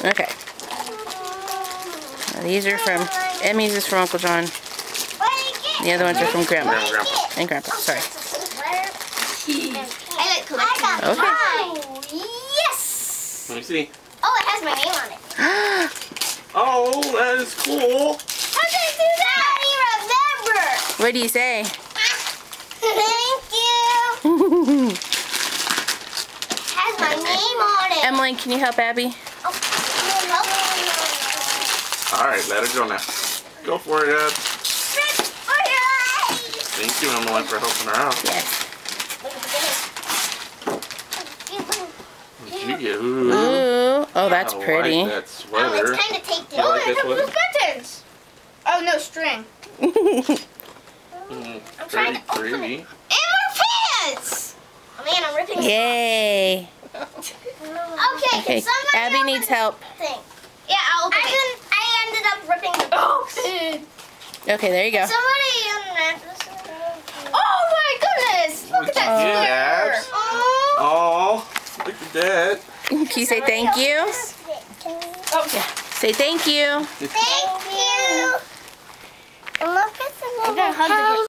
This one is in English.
Okay. Now these are from, Emmy's is from Uncle John. The other ones are from Grandma. And Grandpa, sorry. I like collecting. Okay. Oh, yes! Let me see. Oh, it has my name on it. Oh, that is cool. How did I do that? I don't remember. What do you say? Thank you. Has my name on it. Emily, can you help Abby? Oh, help. All right, let it go now. Go for it, Ed. Thank you, Emily, for helping her out. Yes. What did you get? Ooh. Ooh. Oh, that's I pretty. like that Oh, sweater. it's kind of taped in. You like that Blue sweater? buttons. Oh, no string. I'm trying Pretty to open pretty. it. And more pants! Oh man, I'm ripping it. Yay. Okay, Okay, can somebody Abby open needs the help. thing? Yeah, I'll open it. I ended up ripping the box. Okay, there you go. Somebody unwrap this. Oh my goodness! Look at that Yeah, square. Abs. Oh. Oh, look at that. Can you say thank you? Oh, yeah. Say thank you. Thank you. And look at the I'm gonna hug the